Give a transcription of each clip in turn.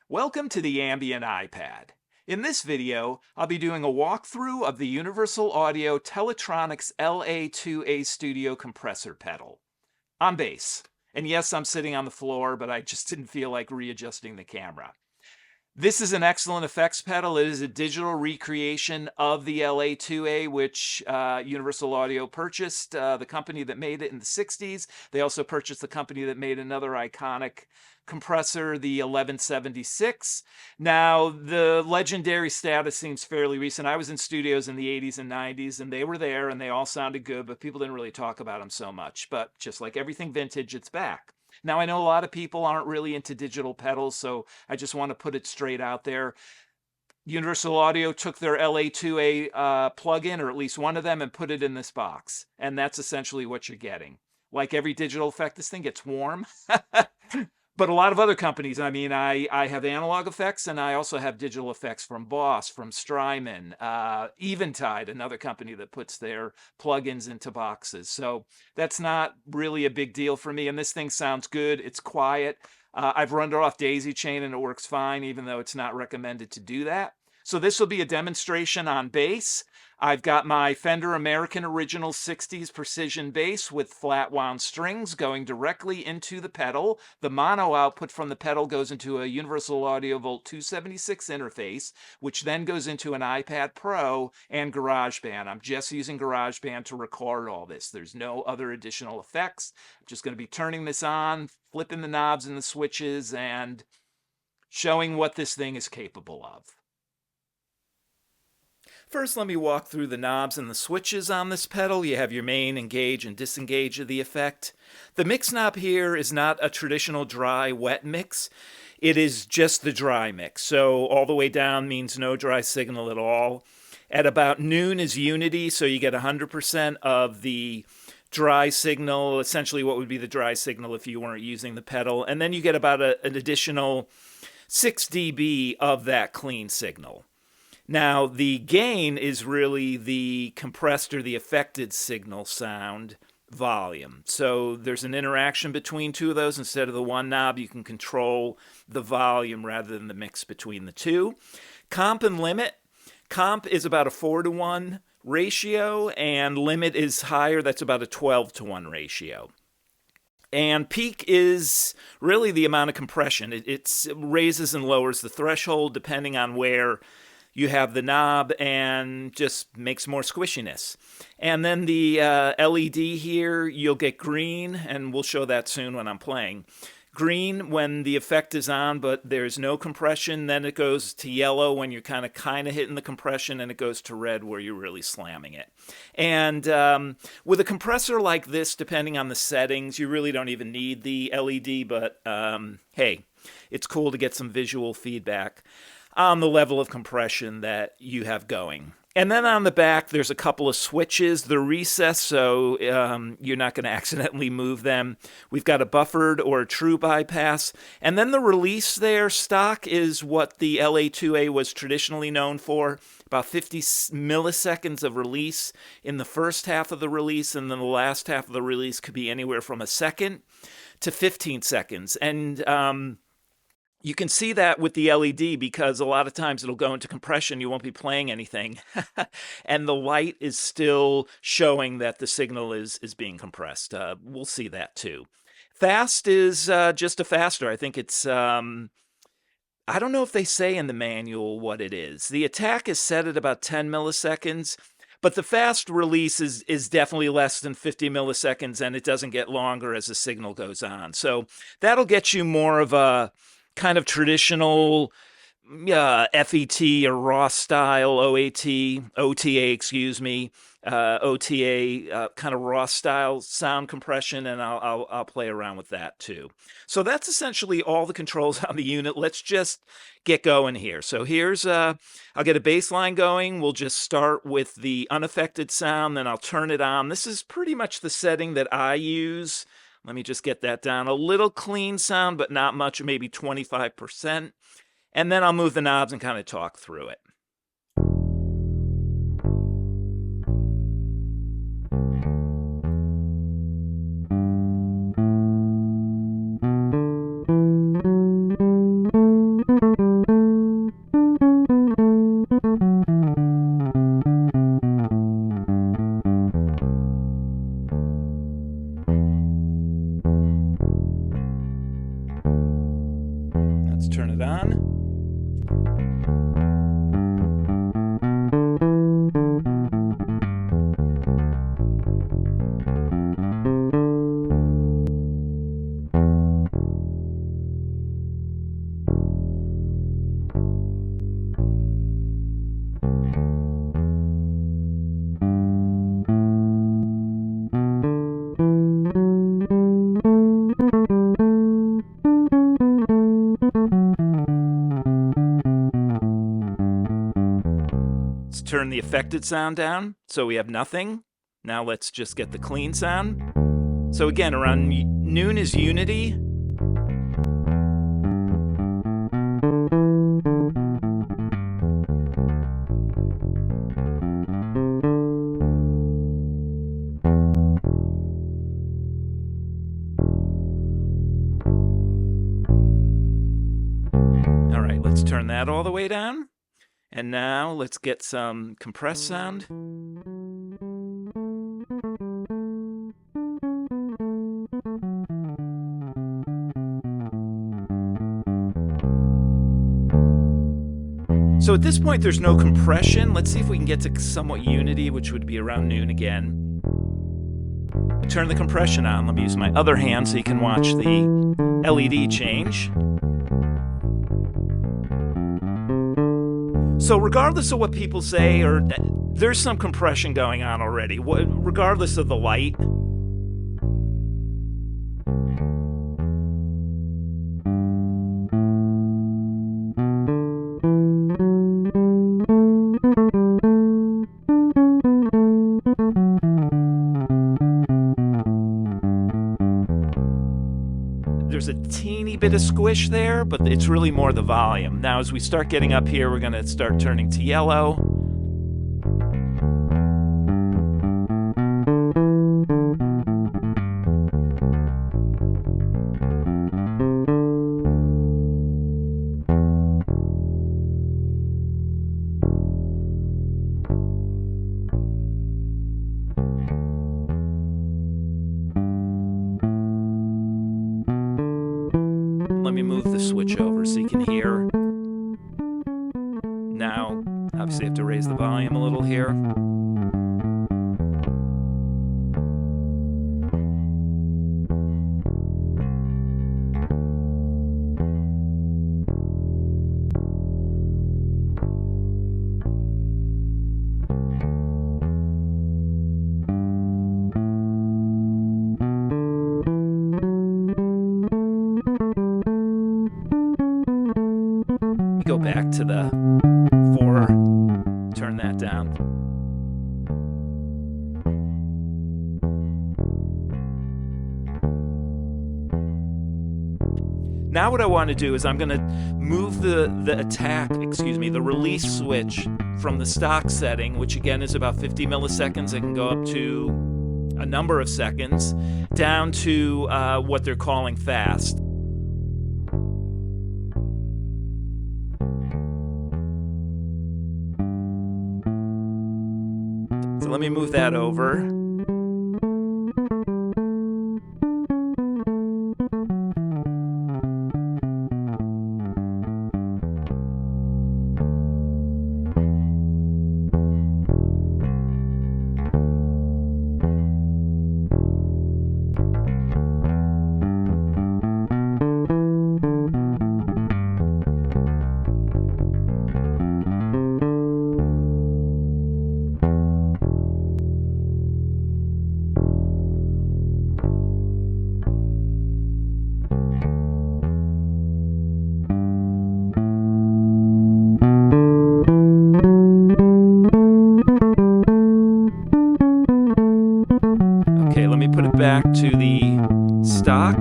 Welcome to the Ambient iPad. In this video, I'll be doing a walkthrough of the Universal Audio Teletronix LA-2A Studio compressor pedal on bass. And yes, I'm sitting on the floor, but I just didn't feel like readjusting the camera. This is an excellent effects pedal. It is a digital recreation of the LA-2A, which Universal Audio purchased, the company that made it in the 60s. They also purchased the company that made another iconic compressor, the 1176. Now, the legendary status seems fairly recent. I was in studios in the 80s and 90s, and they were there, and they all sounded good, but people didn't really talk about them so much. But just like everything vintage, it's back. Now, I know a lot of people aren't really into digital pedals, so I just want to put it straight out there. Universal Audio took their LA-2A plug-in, or at least one of them, and put it in this box. And that's essentially what you're getting. Like every digital effect, this thing gets warm. But a lot of other companies, I mean, I have analog effects, and I also have digital effects from Boss, from Strymon, Eventide, another company that puts their plugins into boxes. So that's not really a big deal for me. And this thing sounds good. It's quiet. I've run it off daisy chain, and it works fine, even though it's not recommended to do that. So this will be a demonstration on bass. I've got my Fender American original 60s precision bass with flat wound strings going directly into the pedal. The mono output from the pedal goes into a Universal Audio Volt 276 interface, which then goes into an iPad Pro and GarageBand. I'm just using GarageBand to record all this. There's no other additional effects. I'm just going to be turning this on, flipping the knobs and the switches, and showing what this thing is capable of. First, let me walk through the knobs and the switches on this pedal. You have your main, engage, and disengage of the effect. The mix knob here is not a traditional dry-wet mix. It is just the dry mix. So all the way down means no dry signal at all. At about noon is unity, so you get 100% of the dry signal, essentially what would be the dry signal if you weren't using the pedal. And then you get about an additional 6 dB of that clean signal. Now, the gain is really the compressed or the affected signal sound volume. So there's an interaction between two of those. Instead of the one knob, you can control the volume rather than the mix between the two. Comp and limit. Comp is about a 4-to-1 ratio, and limit is higher. That's about a 12-to-1 ratio. And peak is really the amount of compression. It raises and lowers the threshold depending on where you have the knob, and just makes more squishiness. And then the LED here, you'll get green, and we'll show that soon when I'm playing. Green when the effect is on, but there's no compression. Then it goes to yellow when you're kind of hitting the compression, and it goes to red where you're really slamming it. And with a compressor like this, depending on the settings, you really don't even need the LED, but hey, it's cool to get some visual feedback on the level of compression that you have going. And then on the back, there's a couple of switches. They're recessed, so you're not going to accidentally move them. We've got a buffered or a true bypass. And then the release there, stock, is what the LA-2A was traditionally known for. About 50 milliseconds of release in the first half of the release, and then the last half of the release could be anywhere from a second to 15 seconds. And you can see that with the LED because a lot of times it'll go into compression. You won't be playing anything. And the light is still showing that the signal is being compressed. We'll see that too. Fast is just a faster. I think it's, I don't know if they say in the manual what it is. The attack is set at about 10 milliseconds. But the fast release is definitely less than 50 milliseconds, and it doesn't get longer as the signal goes on. So that'll get you more of a kind of traditional FET or raw style OTA, OTA kind of raw style sound compression, and I'll play around with that too. So that's essentially all the controls on the unit. Let's just get going here. So here's I'll get a bass line going. We'll just start with the unaffected sound, then I'll turn it on. This is pretty much the setting that I use. Let me just get that down. A little clean sound, but not much, maybe 25%. And then I'll move the knobs and kind of talk through it. Let's turn it on. Turn the affected sound down so we have nothing. Now let's just get the clean sound. So again, around noon is unity. All right, let's turn that all the way down. And now let's get some compressed sound. So at this point there's no compression. Let's see if we can get to somewhat unity, which would be around noon again. Turn the compression on. Let me use my other hand so you can watch the LED change. So regardless of what people say, or there's some compression going on already, regardless of the light. There's a teeny bit of squish there, but it's really more the volume. Now, as we start getting up here, we're going to start turning to yellow. Let me move the switch over so you can hear. Now, obviously I have to raise the volume a little here. Go back to the 4, turn that down. Now what I want to do is I'm going to move the release switch from the stock setting, which again is about 50 milliseconds. I can go up to a number of seconds, down to what they're calling fast. So let me move that over. Back to the stock.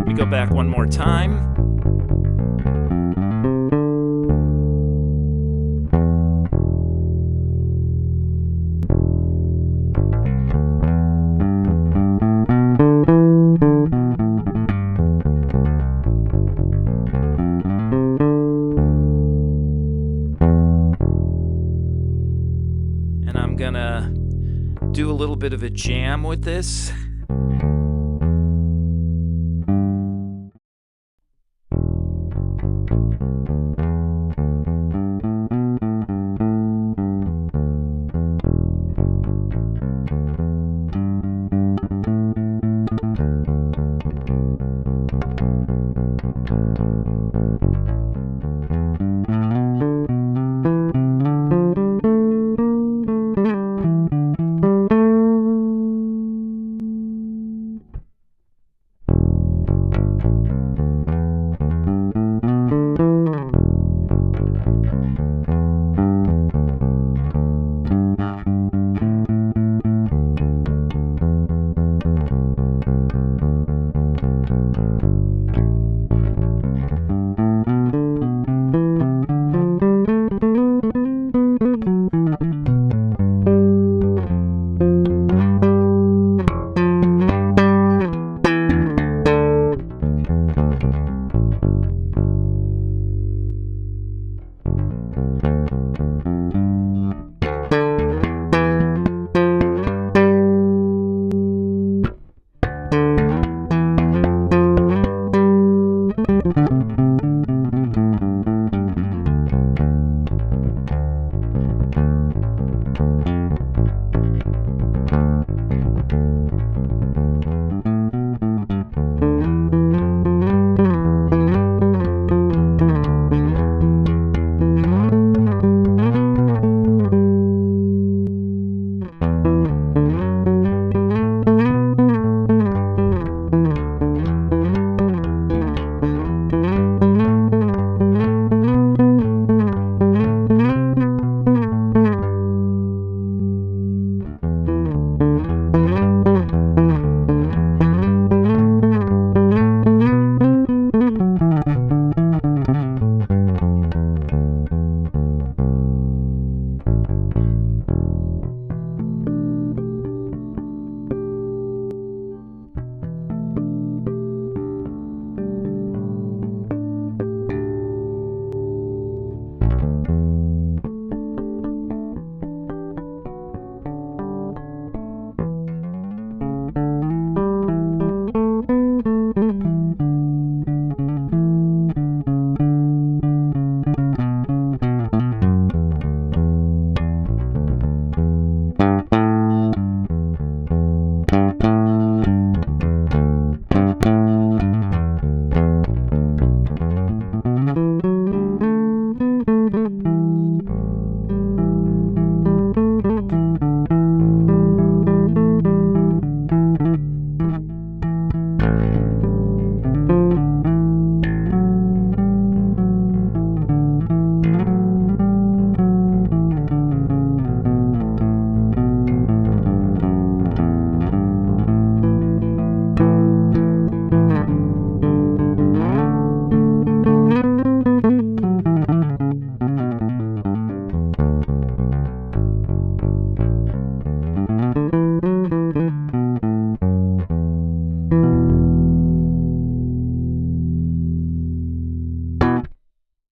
We go back one more time. gonna do a little bit of a jam with this.